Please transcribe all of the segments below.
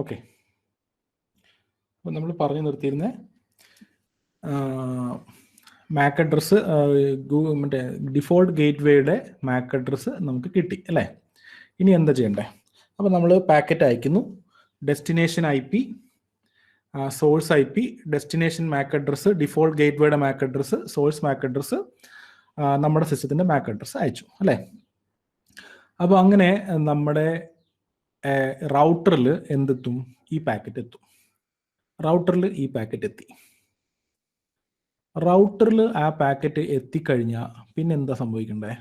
Okay, അപ്പോൾ നമ്മൾ പറഞ്ഞു നിർത്തിയിരുന്ന മാക് അഡ്രസ്സ് മറ്റേ ഡിഫോൾട്ട് ഗേറ്റ് വേയുടെ മാക് അഡ്രസ്സ് നമുക്ക് കിട്ടി അല്ലേ. ഇനി എന്താ ചെയ്യണ്ടേ? അപ്പോൾ നമ്മൾ പാക്കറ്റ് അയക്കുന്നു, destination IP, source IP, destination MAC address, default ഗേറ്റ് വേയുടെ MAC address, source MAC address, നമ്മുടെ സിസ്റ്റത്തിൻ്റെ മാക് അഡ്രസ്സ് അയച്ചു അല്ലേ. അപ്പോൾ അങ്ങനെ നമ്മുടെ റൗട്ടറിൽ എന്തെത്തും? ഈ പാക്കറ്റ് എത്തും. റൗട്ടറിൽ ഈ പാക്കറ്റ് എത്തി. റൗട്ടറിൽ ആ പാക്കറ്റ് എത്തിക്കഴിഞ്ഞാൽ പിന്നെ എന്താ സംഭവിക്കണ്ടേ?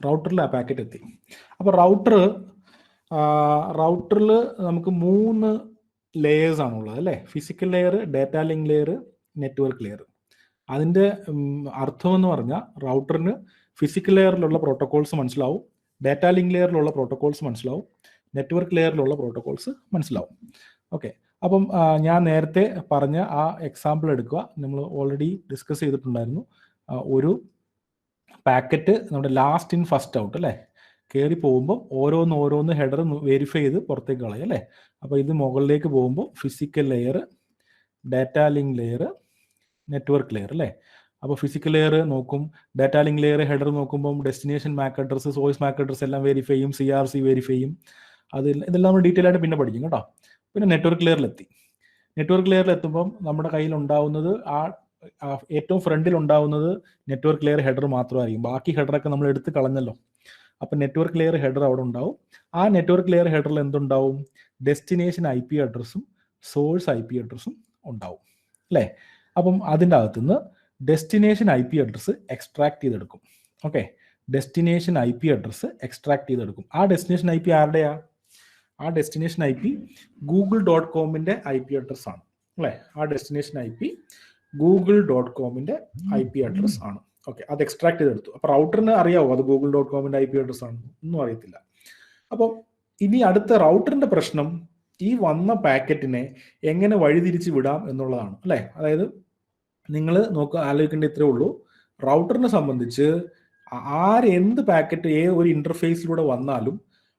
റൗട്ടറിൽ ആ പാക്കറ്റ് എത്തി. അപ്പോൾ റൗട്ടറിൽ നമുക്ക് 3 ലെയേഴ്സ് ആണുള്ളത് അല്ലേ. Physical layer, data link layer, network layer. അതിൻ്റെ അർത്ഥം എന്ന് പറഞ്ഞാൽ റൗട്ടറിന് ഫിസിക്കൽ ലെയറിലുള്ള പ്രോട്ടോകോൾസ് മനസ്സിലാവും, ഡാറ്റ ലിങ്ക് ലെയറിലുള്ള പ്രോട്ടോകോൾസ് മനസ്സിലാവും, നെറ്റ്വർക്ക് ലെയറിലുള്ള പ്രോട്ടോകോൾസ് മനസ്സിലാവും. ഓക്കെ, അപ്പം ഞാൻ നേരത്തെ പറഞ്ഞ ആ എക്സാമ്പിൾ എടുക്കുക. നമ്മൾ ഓൾറെഡി ഡിസ്കസ് ചെയ്തിട്ടുണ്ടായിരുന്നു. ഒരു പാക്കറ്റ് നമ്മുടെ ലാസ്റ്റ് ഇൻ ഫസ്റ്റ് ഔട്ട് അല്ലേ, കയറി പോകുമ്പോൾ ഓരോന്ന് ഹെഡർ വെരിഫൈ ചെയ്ത് പുറത്തേക്ക് കളയും അല്ലേ. അപ്പോൾ ഇത് മുകളിലേക്ക് പോകുമ്പോൾ physical layer, data link layer, network layer അല്ലേ. അപ്പോൾ ഫിസിക്കൽ ലെയർ നോക്കും, ഡാറ്റ ലിങ്ക് ലെയർ ഹെഡർ നോക്കുമ്പോൾ destination MAC address, source MAC address എല്ലാം വെരിഫൈ ചെയ്യും, CRC വെരിഫൈ ചെയ്യും. ഇതെല്ലാം നമ്മൾ ഡീറ്റെയിൽ ആയിട്ട് പിന്നെ പഠിക്കും കേട്ടോ. പിന്നെ നെറ്റ്വർക്ക് ലെയറിലെത്തി. നെറ്റ്വർക്ക് ലെയറിലെത്തുമ്പം നമ്മുടെ കയ്യിൽ ഉണ്ടാവുന്നത് ഏറ്റവും ഫ്രണ്ടിൽ ഉണ്ടാവുന്നത് നെറ്റ്വർക്ക് ലെയർ ഹെഡർ മാത്രമായിരിക്കും. ബാക്കി ഹെഡറൊക്കെ നമ്മൾ എടുത്ത് കളഞ്ഞല്ലോ. അപ്പം നെറ്റ്വർക്ക് ലെയർ ഹെഡർ അവിടെ ഉണ്ടാവും. ആ നെറ്റ്വർക്ക് ലെയർ ഹെഡറിൽ എന്തുണ്ടാവും? ഡെസ്റ്റിനേഷൻ IP അഡ്രസ്സും സോഴ്സ് IP അഡ്രസ്സും ഉണ്ടാവും അല്ലേ. അപ്പം അതിൻ്റെ അകത്തുനിന്ന് ഡെസ്റ്റിനേഷൻ IP അഡ്രസ്സ് എക്സ്ട്രാക്ട് ചെയ്തെടുക്കും. Okay, destination IP address extract ചെയ്തെടുക്കും. ആ ഡെസ്റ്റിനേഷൻ IP ആരുടെയാ? ആ ഡെസ്റ്റിനേഷൻ IP google.com-ന്റെ IP അഡ്രസ് ആണ് അല്ലേ. ആ ഡെസ്റ്റിനേഷൻ IP google.com-ന്റെ IP അഡ്രസ് ആണ്. ഓക്കെ, അത് എക്സ്ട്രാക്ട് ചെയ്തെടുത്തു. അപ്പോൾ റൗട്ടറിന് അറിയാവോ അത് google.com-ന്റെ IP അഡ്രസ് ആണ്? ഒന്നും അറിയത്തില്ല. അപ്പം ഇനി അടുത്ത റൗട്ടറിന്റെ പ്രശ്നം ഈ വന്ന പാക്കറ്റിനെ എങ്ങനെ വഴിതിരിച്ച് വിടാം എന്നുള്ളതാണ് അല്ലേ. അതായത് നിങ്ങൾ ആലോചിക്കേണ്ട ഇത്രേ ഉള്ളൂ. റൗട്ടറിനെ സംബന്ധിച്ച് എന്ത് പാക്കറ്റ് ഒരു ഇന്റർഫേസിലൂടെ വന്നാലും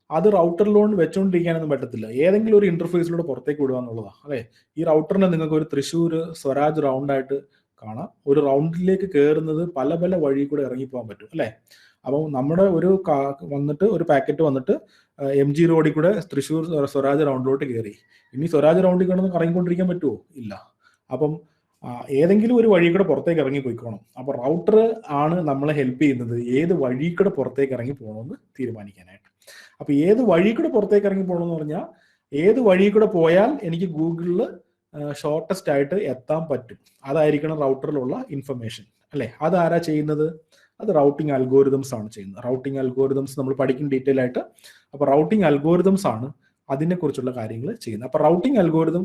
അത് റൗട്ടറിലോട്ട് വെച്ചുകൊണ്ടിരിക്കാനൊന്നും പറ്റത്തില്ല. ഏതെങ്കിലും ഒരു ഇന്റർഫേസിലൂടെ പുറത്തേക്ക് വിടുക എന്നുള്ളതാണ് അല്ലേ. ഈ റൗട്ടറിനെ നിങ്ങൾക്ക് ഒരു തൃശ്ശൂർ സ്വരാജ് റൗണ്ടായിട്ട് കാണാം. ഒരു റൗണ്ടിലേക്ക് കയറുന്നത് പല പല വഴി കൂടെ ഇറങ്ങിപ്പോകാൻ പറ്റും അല്ലേ. അപ്പം നമ്മുടെ ഒരു പാക്കറ്റ് വന്നിട്ട് MG റോഡിൽ കൂടെ തൃശ്ശൂർ സ്വരാജ് റൗണ്ടിലോട്ട് കയറി. ഇനി സ്വരാജ് റൗണ്ടിൽ കിടന്ന് കറങ്ങിക്കൊണ്ടിരിക്കാൻ പറ്റുമോ? ഇല്ല. അപ്പം ഏതെങ്കിലും ഒരു വഴി കൂടെ പുറത്തേക്ക് ഇറങ്ങി പോയിക്കോണം. അപ്പോൾ റൗട്ടർ ആണ് നമ്മളെ ഹെൽപ്പ് ചെയ്യുന്നത് ഏത് വഴി കൂടെ പുറത്തേക്ക് ഇറങ്ങി പോകണമെന്ന് തീരുമാനിക്കാനായിട്ട്. അപ്പോൾ ഏത് വഴി കൂടെ പുറത്തേക്ക് ഇറങ്ങി പോകണമെന്ന് പറഞ്ഞാൽ ഏത് വഴി കൂടെ പോയാൽ എനിക്ക് ഗൂഗിളിൽ ഷോർട്ടസ്റ്റ് ആയിട്ട് എത്താൻ പറ്റും, അതായിരിക്കണം റൗട്ടറിലുള്ള ഇൻഫർമേഷൻ അല്ലേ. അതാരാ ചെയ്യുന്നത്? അത് റൗട്ടിംഗ് അൽഗോരിതംസ് ആണ് ചെയ്യുന്നത്. റൗട്ടിംഗ് അൽഗോരിതംസ് നമ്മൾ പഠിക്കും ഡീറ്റെയിൽ ആയിട്ട്. അപ്പോൾ റൗട്ടിംഗ് അൽഗോരിതംസ് ആണ് അതിനെക്കുറിച്ചുള്ള കാര്യങ്ങൾ ചെയ്യുന്നത്. അപ്പോൾ റൗട്ടിംഗ് അൽഗോരിതം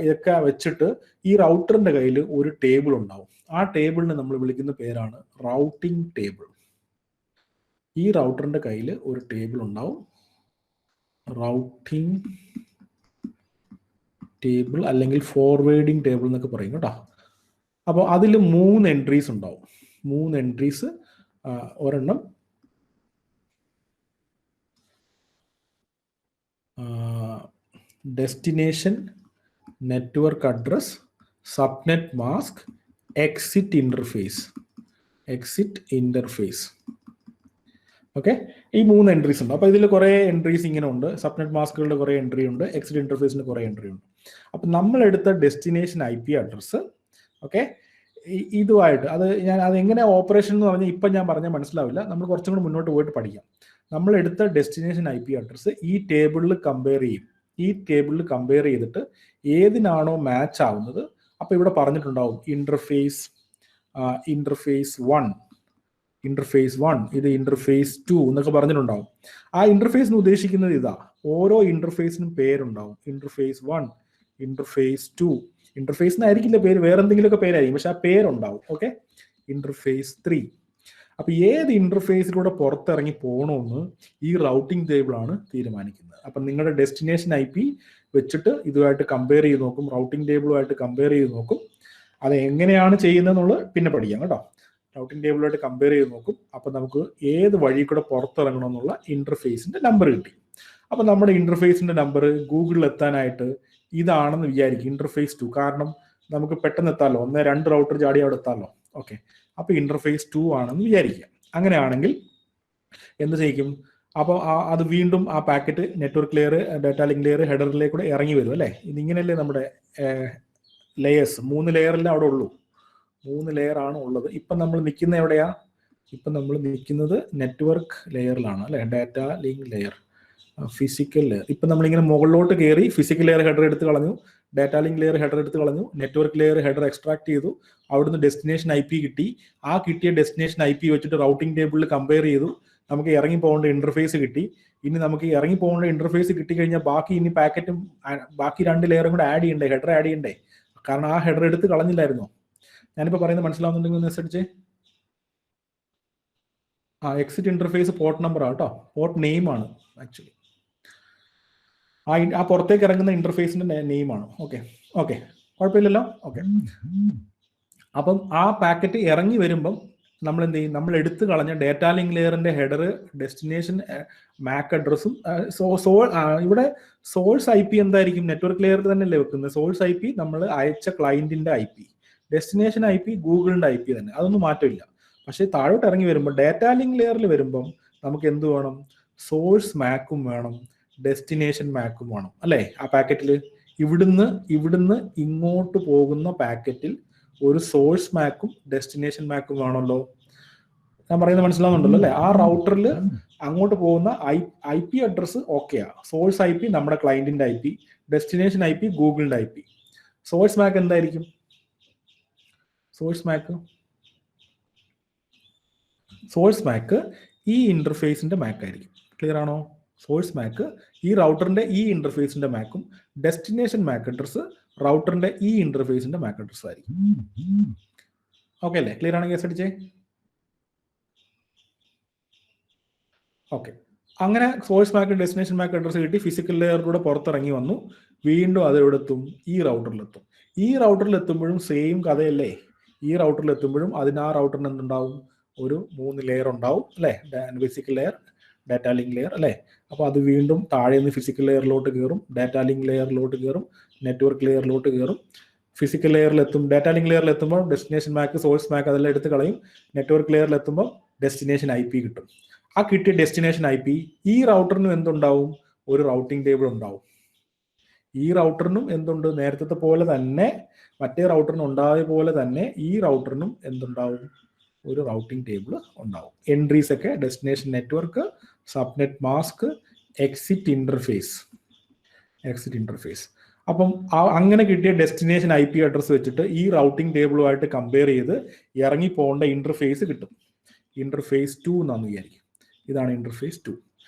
ഇതൊക്കെ വെച്ചിട്ട് ഈ റൗട്ടറിന്റെ കയ്യിൽ ഒരു ടേബിൾ ഉണ്ടാവും. ആ ടേബിളിനെ നമ്മൾ വിളിക്കുന്ന പേരാണ് റൗട്ടിംഗ് ടേബിൾ. ഈ റൗട്ടറിന്റെ കയ്യിൽ ഒരു ടേബിൾ ഉണ്ടാവും, റൗട്ടിംഗ് ടേബിൾ അല്ലെങ്കിൽ ഫോർവേഡിംഗ് ടേബിൾ എന്നൊക്കെ പറയും കേട്ടോ. അപ്പോൾ അതിൽ 3 എൻട്രീസ് ഉണ്ടാവും. 3 എൻട്രീസ്, ഒരെണ്ണം destination network address, subnet mask, exit interface. Okay, ഈ 3 എൻട്രീസ് ഉണ്ട്. അപ്പോൾ ഇതിൽ കുറേ എൻട്രീസ് ഇങ്ങനെ ഉണ്ട്. സബ്നെറ്റ് മാസ്കുകളുടെ കുറേ എൻട്രി ഉണ്ട്, എക്സിറ്റ് ഇന്റർഫേസിന് കുറേ എൻട്രി ഉണ്ട്. അപ്പം നമ്മളെടുത്ത ഡെസ്റ്റിനേഷൻ IP അഡ്രസ്സ് ഓക്കെ ഇതുമായിട്ട് അതെങ്ങനെ ഓപ്പറേഷൻ എന്ന് പറഞ്ഞാൽ ഇപ്പം ഞാൻ പറഞ്ഞാൽ മനസ്സിലാവില്ല. നമ്മൾ കുറച്ചും കൂടി മുന്നോട്ട് പോയിട്ട് പഠിക്കാം. നമ്മളെടുത്ത ഡെസ്റ്റിനേഷൻ IP അഡ്രസ്സ് ഈ ടേബിളിൽ കമ്പയർ ചെയ്യും. ഈ ടേബിളിൽ കമ്പയർ ചെയ്തിട്ട് ഏതിനാണോ മാച്ച് ആവുന്നത്, അപ്പോൾ ഇവിടെ പറഞ്ഞിട്ടുണ്ടാവും ഇന്റർഫേസ് 1, ഇന്റർഫേസ് 1, ഇത് ഇന്റർഫേസ് 2 എന്നൊക്കെ പറഞ്ഞിട്ടുണ്ടാവും. ആ ഇന്റർഫേസിന് ഉദ്ദേശിക്കുന്നത് ഇതാ. ഓരോ ഇന്റർഫേസിനും പേരുണ്ടാവും. Interface 1, interface 2. ഇന്റർഫേസിനായിരിക്കില്ല പേര്, വേറെ എന്തെങ്കിലുമൊക്കെ പേരായിരിക്കും, പക്ഷെ ആ പേരുണ്ടാവും. Okay, interface 3. അപ്പൊ ഏത് ഇന്റർഫേസിലൂടെ പുറത്തിറങ്ങി പോകണമെന്ന് ഈ റൗട്ടിംഗ് ടേബിൾ ആണ് തീരുമാനിക്കുന്നത്. അപ്പം നിങ്ങളുടെ ഡെസ്റ്റിനേഷൻ IP വെച്ചിട്ട് ഇതുമായിട്ട് കമ്പയർ ചെയ്ത് നോക്കും, റൗട്ടിംഗ് ടേബിളുമായിട്ട് കമ്പയർ ചെയ്ത് നോക്കും. അത് എങ്ങനെയാണ് ചെയ്യുന്നതെന്നുള്ളത് പിന്നെ പഠിക്കാം കേട്ടോ. റൗട്ടിംഗ് ടേബിളുമായിട്ട് കമ്പയർ ചെയ്ത് നോക്കും. അപ്പം നമുക്ക് ഏത് വഴി കൂടെ പുറത്തിറങ്ങണമെന്നുള്ള ഇന്റർഫേസിന്റെ നമ്പർ കിട്ടി. അപ്പം നമ്മുടെ ഇന്റർഫേസിന്റെ നമ്പർ ഗൂഗിളിൽ എത്താനായിട്ട് ഇതാണെന്ന് വിചാരിക്കും, ഇന്റർഫേസ് 2. കാരണം നമുക്ക് പെട്ടെന്ന് എത്താമല്ലോ, 1-2 റൗട്ടർ ചാടി അവിടെ എത്താമല്ലോ. ഓക്കെ, അപ്പോൾ ഇന്റർഫേസ് 2 ആണെന്ന് വിചാരിക്കുക. അങ്ങനെയാണെങ്കിൽ എന്ത് ചെയ്യും? അപ്പോൾ അത് വീണ്ടും ആ packet network layer, data link layer, ഹെഡറിലേക്കൂടെ ഇറങ്ങി വരും അല്ലേ. ഇതിങ്ങനെയല്ലേ നമ്മുടെ ലെയേഴ്സ്, 3 ലെയറല്ലേ അവിടെ ഉള്ളൂ, 3 ലെയർ ആണ് ഉള്ളത്. ഇപ്പം നമ്മൾ നിൽക്കുന്ന എവിടെയാ? ഇപ്പം നമ്മൾ നിൽക്കുന്നത് നെറ്റ്വർക്ക് ലെയറിലാണ് അല്ലേ, data link layer, physical layer. ഇപ്പം നമ്മളിങ്ങനെ മുകളിലോട്ട് കയറി ഫിസിക്കൽ ലെയർ ഹെഡർ എടുത്ത് കളഞ്ഞു, ഡാറ്റ ലിങ്ക് ലെയർ ഹെഡർ എടുത്ത് കളഞ്ഞു, നെറ്റ്വർക്ക് ലെയർ ഹെഡർ എക്സ്ട്രാക്ട് ചെയ്തു, അവിടുന്ന് ഡെസ്റ്റിനേഷൻ IP കിട്ടി. ആ കിട്ടിയ ഡെസ്റ്റിനേഷൻ IP വെച്ചിട്ട് റൗട്ടിംഗ് ടേബിളിൽ കമ്പയർ ചെയ്തു, നമുക്ക് ഇറങ്ങി പോകേണ്ട ഇന്റർഫേസ് കിട്ടി. ഇനി നമുക്ക് ഇറങ്ങി പോകേണ്ട ഇന്റർഫേസ് കിട്ടിക്കഴിഞ്ഞാൽ ബാക്കി ഇനി പാക്കറ്റും ബാക്കി 2 ലെയറും കൂടെ ആഡ് ചെയ്യണ്ടേ, ഹെഡർ ആഡ് ചെയ്യണ്ടേ? കാരണം ആ ഹെഡർ എടുത്ത് കളഞ്ഞില്ലായിരുന്നോ? ഞാനിപ്പോൾ പറയുന്നത് മനസ്സിലാവുന്നുണ്ടെങ്കിൽ ഒന്ന് അനുസരിച്ച്. എക്സിറ്റ് ഇന്റർഫേസ് പോർട്ട് നമ്പർ ആട്ടോ, പോർട്ട് നെയിം ആണ് ആക്ച്വലി. ആ പുറത്തേക്ക് ഇറങ്ങുന്ന ഇന്റർഫേസിന്റെ നെയിം ആണ്. ഓക്കെ ഓക്കെ, കുഴപ്പമില്ലല്ലോ. ഓക്കെ, അപ്പം ആ പാക്കറ്റ് ഇറങ്ങി വരുമ്പം നമ്മൾ എന്ത് ചെയ്യും? നമ്മൾ എടുത്തു കളഞ്ഞ ഡാറ്റ ലിങ്ക് ലെയറിന്റെ ഹെഡർ, ഡെസ്റ്റിനേഷൻ മാക് അഡ്രസ്സും, ഇവിടെ സോഴ്സ് IP എന്തായിരിക്കും? നെറ്റ്വർക്ക് ലെയറിൽ തന്നെയല്ലേ വെക്കുന്നത്. സോഴ്സ് IP നമ്മൾ അയച്ച ക്ലയന്റിന്റെ IP, ഡെസ്റ്റിനേഷൻ IP ഗൂഗിളിന്റെ IP തന്നെ, അതൊന്നും മാറ്റമില്ല. പക്ഷേ താഴോട്ട് ഇറങ്ങി വരുമ്പോൾ ഡാറ്റ ലിങ്ക് ലെയറിൽ വരുമ്പം നമുക്ക് എന്ത് വേണം? സോഴ്സ് മാക്കും വേണം, ഡെസ്റ്റിനേഷൻ മാക്കും വേണം അല്ലേ. ആ പാക്കറ്റിൽ ഇവിടുന്ന് ഇങ്ങോട്ട് പോകുന്ന പാക്കറ്റിൽ ഒരു സോഴ്സ് മാക്കും ഡെസ്റ്റിനേഷൻ മാക്കും വേണമല്ലോ. ഞാൻ പറയുന്നത് മനസ്സിലാവുന്നുണ്ടല്ലോ അല്ലേ. ആ റൗട്ടറിൽ അങ്ങോട്ട് പോകുന്ന IP അഡ്രസ് ഓക്കെയാ. സോഴ്സ് IP നമ്മുടെ ക്ലയന്റിന്റെ IP, ഡെസ്റ്റിനേഷൻ IP ഗൂഗിളിന്റെ IP. സോഴ്സ് മാക്ക് എന്തായിരിക്കും? സോഴ്സ് മാക്ക് ഈ ഇന്റർഫേസിന്റെ മാക്ക് ആയിരിക്കും. ക്ലിയർ ആണോ? സോഴ്സ് മാക്ക് ഈ റൗട്ടറിന്റെ ഈ ഇന്റർഫേസിന്റെ മാക്കും, ഡെസ്റ്റിനേഷൻ മാക്ക് അഡ്രസ് റൗട്ടറിന്റെ ഈ ഇന്റർഫേസിന്റെ മാക്ക് അഡ്രസ് ആയിരിക്കും. ഓക്കെ അല്ലേ? ക്ലിയർ ആണെങ്കിൽ എസ് അടിച്ചേ. ഓക്കെ, അങ്ങനെ സോഴ്സ് മാക്ക്, ഡെസ്റ്റിനേഷൻ മാക്ക് അഡ്രസ് കിട്ടി, ഫിസിക്കൽ ലെയറിലൂടെ പുറത്തിറങ്ങി വന്നു, വീണ്ടും അത് എവിടെ എത്തും? ഈ റൗട്ടറിലെത്തും. ഈ റൗട്ടറിലെത്തുമ്പോഴും സെയിം കഥയല്ലേ. ഈ റൗട്ടറിലെത്തുമ്പോഴും ആ റൗട്ടറിന് എന്തുണ്ടാവും? ഒരു 3 ലെയർ ഉണ്ടാവും അല്ലേ. Physical layer, data link layer അല്ലേ. അപ്പോൾ അത് വീണ്ടും താഴെ നിന്ന് ഫിസിക്കൽ ലെയറിലോട്ട് കയറും, ഡാറ്റ ലിങ്ക് ലെയറിലോട്ട് കയറും, നെറ്റ്വർക്ക് ലെയറിലോട്ട് കയറും. ഫിസിക്കൽ ലെയറിലെത്തും, ഡാറ്റ ലിങ്ക് ലെയറിലെത്തുമ്പോൾ ഡെസ്റ്റിനേഷൻ മാക്ക്, സോഴ്സ് മാക്ക് അതെല്ലാം എടുത്ത് കളയും. നെറ്റ്വർക്ക് ലെയറിലെത്തുമ്പോൾ ഡെസ്റ്റിനേഷൻ IP കിട്ടും. ആ കിട്ടിയ ഡെസ്റ്റിനേഷൻ IP ഈ റൗട്ടറിനും എന്തുണ്ടാവും? ഒരു റൗട്ടിംഗ് ടേബിൾ ഉണ്ടാവും. ഈ റൗട്ടറിനും എന്തുണ്ട്? നേരത്തെ പോലെ തന്നെ, മറ്റേ റൗട്ടറിനും ഉണ്ടായ പോലെ തന്നെ ഈ റൗട്ടറിനും എന്തുണ്ടാവും? ഒരു റൗട്ടിംഗ് ടേബിൾ ഉണ്ടാവും. എൻട്രീസ് ഒക്കെ destination network, subnet mask, exit interface. അപ്പം അങ്ങനെ കിട്ടിയ ഡെസ്റ്റിനേഷൻ IP അഡ്രസ് വെച്ചിട്ട് ഈ റൗട്ടിംഗ് ടേബിളുമായിട്ട് കമ്പയർ ചെയ്ത് ഇറങ്ങി പോകേണ്ട ഇന്റർഫേസ് കിട്ടും. ഇന്റർഫേസ് 2 എന്നാന്ന് വിചാരിക്കും. ഇതാണ് ഇന്റർഫേസ് 2.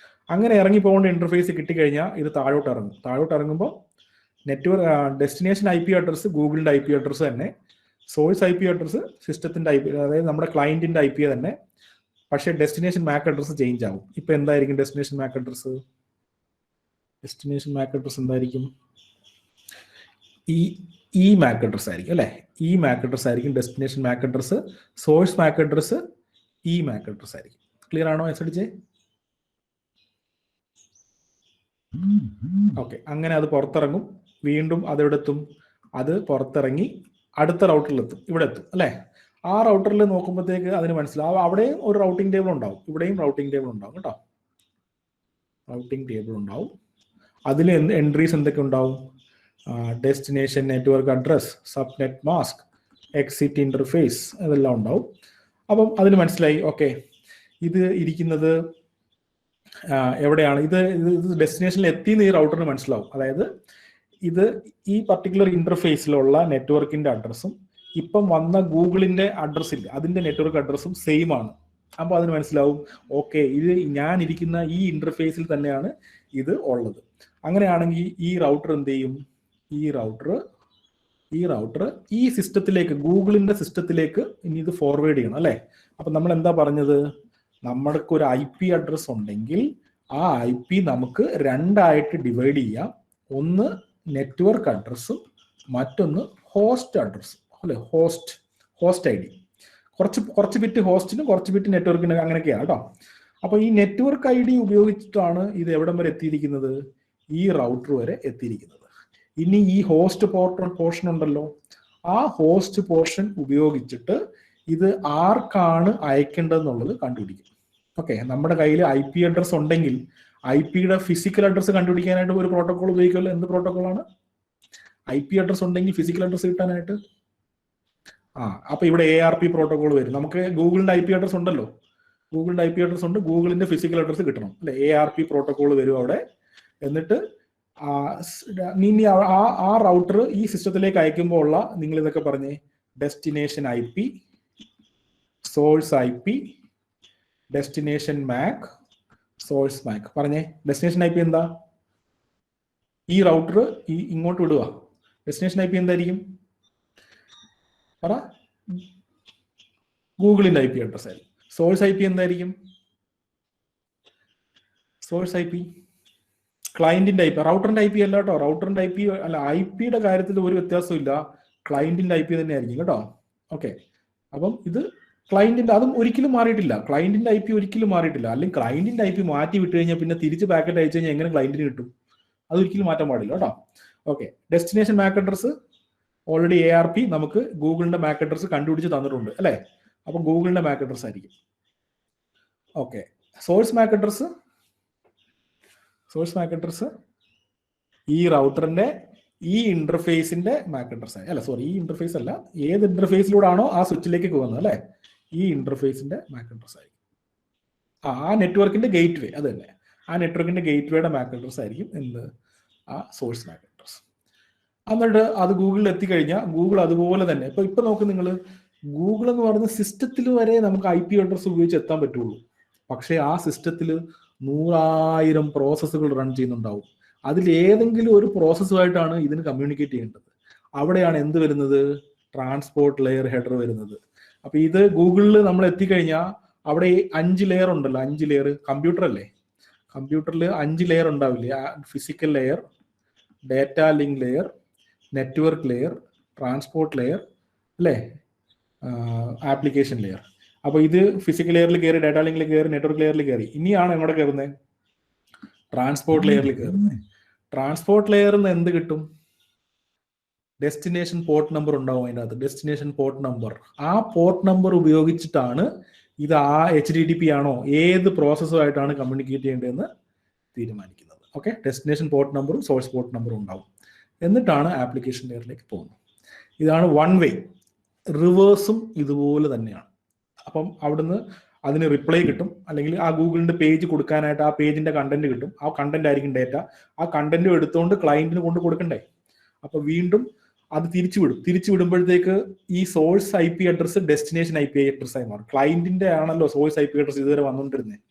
അങ്ങനെ ഇറങ്ങി പോകേണ്ട ഇന്റർഫേസ് കിട്ടിക്കഴിഞ്ഞാൽ ഇത് താഴോട്ട് ഇറങ്ങും. താഴോട്ട് ഇറങ്ങുമ്പോൾ നെറ്റ്വർക്ക് ഡെസ്റ്റിനേഷൻ IP അഡ്രസ് ഗൂഗിളിന്റെ IP അഡ്രസ് തന്നെ, സോഴ്സ് IP അഡ്രസ് സിസ്റ്റത്തിന്റെ IP, അതായത് നമ്മുടെ ക്ലയന്റിന്റെ IP തന്നെ. പക്ഷേ ഡെസ്റ്റിനേഷൻ മാക്ക് അഡ്രസ് ചേഞ്ച് ആവും. ഇപ്പൊ എന്തായിരിക്കും ഡെസ്റ്റിനേഷൻ മാക്ക് അഡ്രസ്? എന്തായിരിക്കും? ഈ മാക്ക് അഡ്രസ് ആയിരിക്കും അല്ലെ. ഈ മാക്ക് അഡ്രസ് ആയിരിക്കും ഡെസ്റ്റിനേഷൻ മാക്ക് അഡ്രസ്. സോഴ്സ് മാക്ക് അഡ്രസ് ഈ മാക്ക് അഡ്രസ് ആയിരിക്കും. ക്ലിയർ ആണോ എസ് അടിച്ചേ? ഓക്കെ, അങ്ങനെ അത് പുറത്തിറങ്ങും. വീണ്ടും അതെവിടെത്തും? അത് പുറത്തിറങ്ങി അടുത്ത റൗട്ടറിലെത്തും, ഇവിടെ എത്തും അല്ലേ. ആ റൗട്ടറിൽ നോക്കുമ്പോഴത്തേക്ക് അതിന് മനസ്സിലാവും അവിടെയും ഒരു റൗട്ടിംഗ് ടേബിൾ ഉണ്ടാവും, ഇവിടെയും റൗട്ടിംഗ് ടേബിൾ ഉണ്ടാവും കേട്ടോ. റൗട്ടിംഗ് ടേബിൾ ഉണ്ടാവും. അതിൽ എൻട്രീസ് എന്തൊക്കെ ഉണ്ടാവും? Destination network address, subnet mask, exit interface, ഇതെല്ലാം ഉണ്ടാവും. അപ്പം അതിന് മനസ്സിലായി. ഓക്കെ, ഇത് ഇരിക്കുന്നത് എവിടെയാണ്? ഇത് ഡെസ്റ്റിനേഷനിൽ എത്തിയെന്ന് ഈ റൗട്ടറിന് മനസ്സിലാവും. അതായത് ഇത് ഈ പർട്ടിക്കുലർ ഇന്റർഫേസിലുള്ള നെറ്റ്വർക്കിന്റെ അഡ്രസ്സും ഇപ്പം വന്ന ഗൂഗിളിന്റെ അഡ്രസ് ഇല്ല, അതിന്റെ നെറ്റ്വർക്ക് അഡ്രസ്സും സെയിം ആണ്. അപ്പോൾ അതിന് മനസ്സിലാവും ഓക്കെ, ഇത് ഞാൻ ഇരിക്കുന്ന ഈ ഇന്റർഫേസിൽ തന്നെയാണ് ഇത് ഉള്ളത്. അങ്ങനെയാണെങ്കിൽ ഈ റൗട്ടർ എന്ത് ചെയ്യും? ഈ റൗട്ടർ ഈ സിസ്റ്റത്തിലേക്ക്, ഗൂഗിളിന്റെ സിസ്റ്റത്തിലേക്ക് ഇനി ഇത് ഫോർവേഡ് ചെയ്യണം അല്ലേ. അപ്പൊ നമ്മൾ എന്താ പറഞ്ഞത്? നമ്മൾക്ക് ഒരു IP അഡ്രസ് ഉണ്ടെങ്കിൽ ആ IP നമുക്ക് രണ്ടായിട്ട് ഡിവൈഡ് ചെയ്യാം. ഒന്ന് നെറ്റ്വർക്ക് അഡ്രസ്സും മറ്റൊന്ന് ഹോസ്റ്റ് അഡ്രസ്സും അല്ലെ. Host ID. കുറച്ച് ബിറ്റ് ഹോസ്റ്റിനും കുറച്ച് ബിറ്റ് നെറ്റ്വർക്കിനും അങ്ങനെയൊക്കെയാണ് കേട്ടോ. അപ്പോൾ ഈ നെറ്റ്വർക്ക് ഐ ഡി ഉപയോഗിച്ചിട്ടാണ് ഇത് എവിടം വരെ എത്തിയിരിക്കുന്നത്, ഈ റൗട്ടർ വരെ എത്തിയിരിക്കുന്നത്. ഇനി ഈ ഹോസ്റ്റ് പോർഷൻ ഉണ്ടല്ലോ, ആ ഹോസ്റ്റ് പോർഷൻ ഉപയോഗിച്ചിട്ട് ഇത് ആർക്കാണ് അയക്കേണ്ടതെന്നുള്ളത് കണ്ടുപിടിക്കും. ഓക്കെ, നമ്മുടെ കയ്യിൽ ഐ പി അഡ്രസ് ഉണ്ടെങ്കിൽ ഐ പിയുടെ ഫിസിക്കൽ അഡ്രസ് കണ്ടുപിടിക്കാനായിട്ട് ഒരു പ്രോട്ടോകോൾ ഉപയോഗിക്കുമല്ലോ. എന്ത് പ്രോട്ടോകോളാണ്? ഐ പി അഡ്രസ് ഉണ്ടെങ്കിൽ ഫിസിക്കൽ അഡ്രസ് കിട്ടാനായിട്ട് അപ്പൊ ഇവിടെ ARP പ്രോട്ടോകോൾ വരും. നമുക്ക് ഗൂഗിളിന്റെ ഐ പി അഡ്രസ് ഉണ്ടല്ലോ, ഗൂഗിളിന്റെ ഐ പി അഡ്രസ് ഉണ്ട്, ഗൂഗിളിന്റെ ഫിസിക്കൽ അഡ്രസ് കിട്ടണം അല്ലെ. ARP പ്രോട്ടോകോൾ വരും അവിടെ. എന്നിട്ട് ആ റൗട്ടർ ഈ സിസ്റ്റത്തിലേക്ക് അയക്കുമ്പോൾ ഉള്ള നിങ്ങൾ ഇതൊക്കെ പറഞ്ഞേ, destination I P, source I P, destination Mac, source Mac. പറഞ്ഞേ, ഡെസ്റ്റിനേഷൻ ഐ പി എന്താ? ഈ റൗട്ടർ ഇങ്ങോട്ട് വിടുക, ഡെസ്റ്റിനേഷൻ ഐ പി എന്തായിരിക്കും? പറ. ഗൂഗിളിന്റെ ഐ പി അഡ്രസ് ആയിരിക്കും. സോഴ്സ് ഐ പി എന്തായിരിക്കും? സോഴ്സ് ഐ പി ക്ലയന്റിന്റെ ഐ പി, റൗട്ടറിന്റെ ഐ പി അല്ല കേട്ടോ. റൗട്ടറിന്റെ ഐ പി അല്ല, ഐ പിയുടെ കാര്യത്തിൽ ഒരു വ്യത്യാസവും ഇല്ല, ക്ലയന്റിന്റെ ഐ പി തന്നെ ആയിരിക്കും കേട്ടോ. ഓക്കെ, അപ്പം ഇത് ക്ലയന്റിന്റെ, അതും ഒരിക്കലും മാറിയിട്ടില്ല. ക്ലയന്റിന്റെ ഐ പി ഒരിക്കലും മാറിയിട്ടില്ല. അല്ലെങ്കിൽ ക്ലയന്റിന്റെ ഐ പി മാറ്റി വിട്ട് കഴിഞ്ഞാൽ പിന്നെ തിരിച്ച് പാക്കറ്റ് അയച്ചു കഴിഞ്ഞാൽ എങ്ങനെ ക്ലയന്റിന് കിട്ടും? അതൊരിക്കലും മാറ്റാൻ പാടില്ല കേട്ടോ. Okay, destination Mac address already ARP നമുക്ക് ഗൂഗിളിന്റെ മാക് അഡ്രസ് കണ്ടുപിടിച്ച് തന്നിട്ടുണ്ട് അല്ലെ. അപ്പൊ ഗൂഗിളിന്റെ മാക് അഡ്രസ് ആയിരിക്കും. ഓക്കെ, സോഴ്സ് മാക് അഡ്രസ് ഈ റൗട്ടറിന്റെ ഈ ഇന്റർഫേസിന്റെ മാക് അഡ്രസ് ആയി. അല്ല സോറി, ഈ ഇന്റർഫേസ് അല്ല, ഏത് ഇന്റർഫേസിലൂടെയാണോ ആ സ്വിച്ചിലേക്ക് പോകുന്നത് അല്ലെ, ഈ ഇന്റർഫേസിന്റെ മാക് അഡ്രസ് ആയിരിക്കും. ആ നെറ്റ്വർക്കിന്റെ ഗേറ്റ് വേ, അത് തന്നെ, ആ നെറ്റ്വർക്കിന്റെ ഗേറ്റ് വേയുടെ മാക് അഡ്രസ് ആയിരിക്കും എന്ത്, ആ സോഴ്സ് മാക് അഡ്രസ്. എന്നിട്ട് അത് ഗൂഗിളിൽ എത്തിക്കഴിഞ്ഞാൽ ഗൂഗിൾ അതുപോലെ തന്നെ ഇപ്പൊ നോക്ക് നിങ്ങൾ, ഗൂഗിൾ എന്ന് പറയുന്ന സിസ്റ്റത്തിൽ വരെ നമുക്ക് ഐ പി അഡ്രസ് ഉപയോഗിച്ച് എത്താൻ പറ്റുള്ളൂ. പക്ഷേ ആ സിസ്റ്റത്തിൽ 100,000 പ്രോസസ്സുകൾ റൺ ചെയ്യുന്നുണ്ടാവും. അതിൽ ഏതെങ്കിലും ഒരു പ്രോസസ്സുമായിട്ടാണ് ഇതിന് കമ്മ്യൂണിക്കേറ്റ് ചെയ്യേണ്ടത്. അവിടെയാണ് എന്ത് വരുന്നത്? ട്രാൻസ്പോർട്ട് ലെയർ ഹെഡർ വരുന്നത്. അപ്പൊ ഇത് ഗൂഗിളിൽ നമ്മൾ എത്തിക്കഴിഞ്ഞാൽ അവിടെ 5 ലെയർ ഉണ്ടല്ലോ, 5 ലെയർ. കമ്പ്യൂട്ടർ അല്ലേ, കമ്പ്യൂട്ടറിൽ 5 ലെയർ ഉണ്ടാവില്ലേ? Physical layer, data link layer, network layer, transport layer അല്ലേ, ആപ്ലിക്കേഷൻ ലെയർ. അപ്പൊ ഇത് ഫിസിക്കൽ ലെയറിൽ കയറി, ഡാറ്റ ലിങ്കിൽ കയറി, നെറ്റ്വർക്ക് ലെയറിൽ കയറി. ഇനിയാണ് എങ്ങോട്ട് കയറുന്നത്? ട്രാൻസ്പോർട്ട് ലെയറിൽ കയറുന്നത്. ട്രാൻസ്പോർട്ട് ലെയറിൽ നിന്ന് എന്ത് കിട്ടും? ഡെസ്റ്റിനേഷൻ പോർട്ട് നമ്പർ ഉണ്ടാവും അതിൻ്റെ അകത്ത്, ഡെസ്റ്റിനേഷൻ പോർട്ട് നമ്പർ. ആ പോർട്ട് നമ്പർ ഉപയോഗിച്ചിട്ടാണ് ഇത് HTTP ആണോ ഏത് പ്രോസസ്സുമായിട്ടാണ് കമ്മ്യൂണിക്കേറ്റ് ചെയ്യേണ്ടതെന്ന് തീരുമാനിക്കുന്നത്. ഓക്കെ, ഡെസ്റ്റിനേഷൻ പോർട്ട് നമ്പറും സോഴ്സ് പോർട്ട് നമ്പറും ഉണ്ടാവും. എന്നിട്ടാണ് ആപ്ലിക്കേഷൻ ലെയറിലേക്ക് പോകുന്നത്. ഇതാണ് വൺ വേ. റിവേഴ്സും ഇതുപോലെ തന്നെയാണ്. അപ്പം അവിടുന്ന് അതിന് റിപ്ലൈ കിട്ടും, അല്ലെങ്കിൽ ആ ഗൂഗിളിന്റെ പേജ് കൊടുക്കാനായിട്ട് ആ പേജിന്റെ കണ്ടന്റ് കിട്ടും. ആ കണ്ടന്റ് ആയിരിക്കും ഡേറ്റ. ആ കണ്ടന്റും എടുത്തുകൊണ്ട് ക്ലയന്റിന് കൊണ്ട് കൊടുക്കണ്ടേ. അപ്പൊ വീണ്ടും അത് തിരിച്ചു വിടുമ്പോഴത്തേക്ക് ഈ source I P address destination I P address ആയി മാറും. ക്ലയന്റിന്റെ ആണല്ലോ സോഴ്സ് ഐ പി അഡ്രസ് ഇതുവരെ വന്നുകൊണ്ടിരുന്നത്.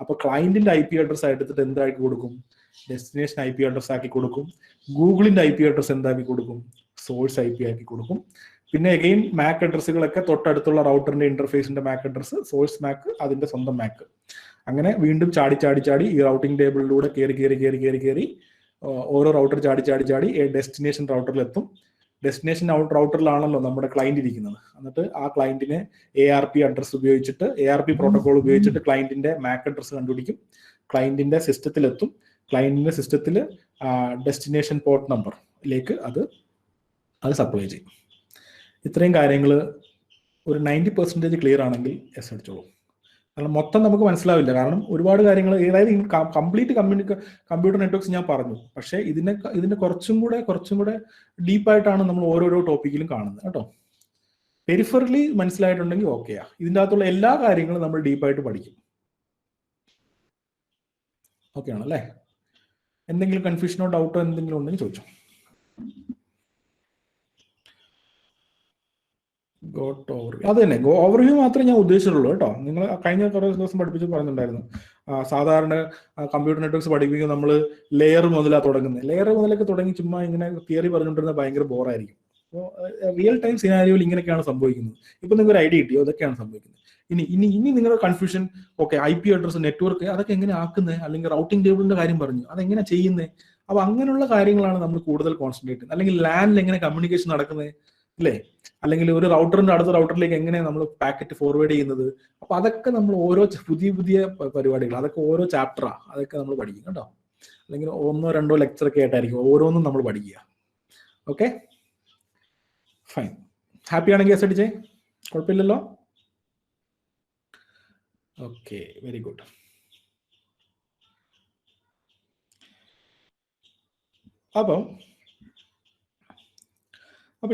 അപ്പൊ ക്ലയന്റിന്റെ ഐ പി അഡ്രസ് എടുത്തിട്ട് എന്താക്കി കൊടുക്കും? ഡെസ്റ്റിനേഷൻ ഐ പി അഡ്രസ് ആക്കി കൊടുക്കും. ഗൂഗിളിന്റെ ഐ പി അഡ്രസ് എന്താക്കി കൊടുക്കും? സോഴ്സ് ഐ പി ആക്കി കൊടുക്കും. പിന്നെ അഗെയിൻ മാക് അഡ്രസ്സുകളൊക്കെ തൊട്ടടുത്തുള്ള റൗട്ടറിന്റെ ഇന്റർഫേസിന്റെ മാക് അഡ്രസ്, സോഴ്സ് മാക് അതിന്റെ സ്വന്തം മാക്. അങ്ങനെ വീണ്ടും ചാടി ഈ റൗട്ടിംഗ് ടേബിളിലൂടെ കയറി ഓരോ റൗട്ടർ ചാടി ഡെസ്റ്റിനേഷൻ റൗട്ടറിൽ എത്തും. ഡെസ്റ്റിനേഷൻ റൗട്ടറിലാണല്ലോ നമ്മുടെ ക്ലയന്റ് ഇരിക്കുന്നത്. എന്നിട്ട് ആ ക്ലയന്റിനെ ARP അഡ്രസ് ഉപയോഗിച്ചിട്ട്, ARP പ്രോട്ടോകോൾ ഉപയോഗിച്ചിട്ട് ക്ലയന്റിന്റെ മാക് അഡ്രസ് കണ്ടുപിടിക്കും. ക്ലയന്റിന്റെ സിസ്റ്റത്തിലെത്തും. ക്ലയന്റിന്റെ സിസ്റ്റത്തിൽ ഡെസ്റ്റിനേഷൻ പോർട്ട് നമ്പറിലേക്ക് അത് സപ്ലൈ ചെയ്യും. ഇത്രയും കാര്യങ്ങൾ ഒരു 90% ക്ലിയർ ആണെങ്കിൽ എസ് അടിച്ചോളൂ. കാരണം മൊത്തം നമുക്ക് മനസ്സിലാവില്ല, കാരണം ഒരുപാട് കാര്യങ്ങൾ, അതായത് കംപ്ലീറ്റ് കമ്പ്യൂട്ടർ നെറ്റ്വർക്ക്സ് ഞാൻ പറഞ്ഞു. പക്ഷേ ഇതിന്റെ കുറച്ചും കൂടെ ഡീപ്പായിട്ടാണ് നമ്മൾ ഓരോരോ ടോപ്പിക്കിലും കാണുന്നത് കേട്ടോ. പെരിഫറലി മനസ്സിലായിട്ടുണ്ടെങ്കിൽ ഓക്കെയാ. ഇതിൻ്റെ അകത്തുള്ള എല്ലാ കാര്യങ്ങളും നമ്മൾ ഡീപ്പായിട്ട് പഠിക്കും. ഓക്കെ ആണല്ലേ? എന്തെങ്കിലും കൺഫ്യൂഷനോ ഡൗട്ടോ എന്തെങ്കിലും ഉണ്ടെങ്കിൽ ചോദിച്ചോ. അത് തന്നെ, ഓവർവ്യൂ മാത്രമേ ഞാൻ ഉദ്ദേശിച്ചിട്ടുള്ളൂ കേട്ടോ. നിങ്ങൾ കഴിഞ്ഞ കുറേ ദിവസം പഠിപ്പിച്ച് പറഞ്ഞിട്ടുണ്ടായിരുന്നു, സാധാരണ കമ്പ്യൂട്ടർ നെറ്റ്വർക്ക്സ് പഠിപ്പിക്കുമ്പോൾ നമ്മൾ ലെയർ മുതലാണ് തുടങ്ങുന്നത്. ലെയർ മുതലൊക്കെ തുടങ്ങി ചുമ്മാ ഇങ്ങനെ തിയറി പറഞ്ഞുകൊണ്ടിരുന്നത് ഭയങ്കര ബോറായിരിക്കും. അപ്പോൾ റിയൽ ടൈം സിനാരിയോയിൽ ഇങ്ങനെയൊക്കെയാണ് സംഭവിക്കുന്നത്. ഇപ്പൊ നിങ്ങൾക്ക് ഒരു ഐഡിയ കിട്ടിയോ? അതൊക്കെയാണ് സംഭവിക്കുന്നത്. ഇനി നിങ്ങളുടെ confusion, okay, IP address, network, അതൊക്കെ എങ്ങനെ ആക്കുന്നത്? അല്ലെങ്കിൽ റൗട്ടിംഗ് ടേബിളിന്റെ കാര്യം പറഞ്ഞു, അതെങ്ങനെ ചെയ്യുന്നത്? അപ്പൊ അങ്ങനെയുള്ള കാര്യങ്ങളാണ് നമ്മൾ കൂടുതൽ കോൺസെൻട്രേറ്റ് ചെയ്യുന്നത്. അല്ലെങ്കിൽ ലാനിൽ എങ്ങനെ കമ്മ്യൂണിക്കേഷൻ നടക്കുന്നത്, അല്ലേ? അല്ലെങ്കിൽ ഒരു റൗട്ടറിന്റെ അടുത്ത റൗട്ടറിലേക്ക് എങ്ങനെ നമ്മൾ പാക്കറ്റ് ഫോർവേഡ് ചെയ്യുന്നത്. അപ്പൊ അതൊക്കെ നമ്മൾ ഓരോ പുതിയ പുതിയ പരിപാടികൾ, അതൊക്കെ ഓരോ ചാപ്റ്ററാ, അതൊക്കെ നമ്മൾ പഠിക്കും കേട്ടോ. അല്ലെങ്കിൽ 1 or 2 ലെക്ചർ ഒക്കെ ആയിട്ടായിരിക്കും ഓരോന്നും നമ്മൾ പഠിക്കുക. Okay, fine. ഹാപ്പി ആണെങ്കിൽ എസ് അടിച്ചേ, കുഴപ്പമില്ലല്ലോ. Okay, very good. അപ്പം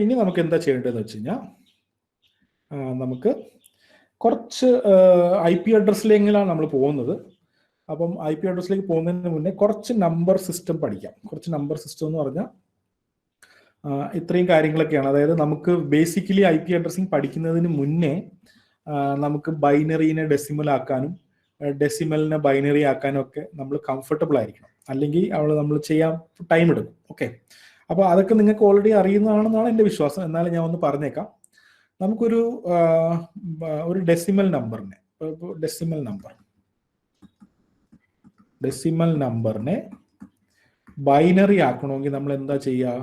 ഇനി നമുക്ക് എന്താ ചെയ്യേണ്ടതെന്ന് വെച്ച് കഴിഞ്ഞാൽ, നമുക്ക് കുറച്ച് IP അഡ്രസ്സിലേക്കാണ് നമ്മൾ പോകുന്നത്. അപ്പം IP അഡ്രസ്സിലേക്ക് പോകുന്നതിന് മുന്നേ കുറച്ച് നമ്പർ സിസ്റ്റം പഠിക്കാം. കുറച്ച് നമ്പർ സിസ്റ്റം എന്ന് പറഞ്ഞാൽ ഇത്രയും കാര്യങ്ങളൊക്കെയാണ്. അതായത് നമുക്ക് ബേസിക്കലി IP അഡ്രസ്സിങ് പഠിക്കുന്നതിന് മുന്നേ നമുക്ക് ബൈനറിനെ ഡെസിമൽ ആക്കാനും ഡെസിമലിനെ ബൈനറി ആക്കാനും ഒക്കെ നമ്മൾ കംഫർട്ടബിൾ ആയിരിക്കണം. അല്ലെങ്കിൽ നമ്മൾ ചെയ്യാൻ ടൈം എടുക്കും. ഓക്കെ, അപ്പോൾ അതൊക്കെ നിങ്ങൾക്ക് ഓൾറെഡി അറിയുന്നതാണെന്നാണ് എൻ്റെ വിശ്വാസം. എന്നാലും ഞാൻ ഒന്ന് പറഞ്ഞേക്കാം. നമുക്കൊരു ഡെസിമൽ നമ്പറിനെ ബൈനറി ആക്കണമെങ്കിൽ നമ്മൾ എന്താ ചെയ്യുക?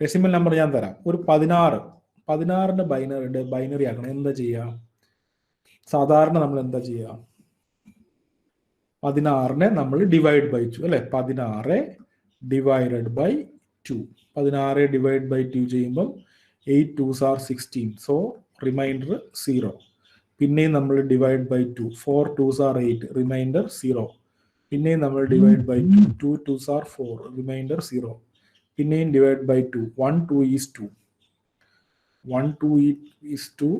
ഡെസിമൽ നമ്പർ ഞാൻ തരാം. ഒരു 16ന്റെ ബൈനറി ആക്കണം. എന്താ ചെയ്യുക? സാധാരണ നമ്മൾ എന്താ ചെയ്യുക? 16നെ നമ്മൾ ഡിവൈഡ് ബൈ 2 അല്ലെ? 16 ഡിവൈഡഡ് ബൈ 2. 16 ഡിവൈഡ് ബൈ 2 ചെയ്യുമ്പം 8 2s are 16. So reminder 0. പിന്നെയും നമ്മൾ divide by 2. 4 2s are 8. Reminder 0. പിന്നെയും നമ്മൾ divide by 2. 2 2s are 4. Reminder 0. പിന്നെയും divide by 2. 1 2 is 2. 1 2 is 2.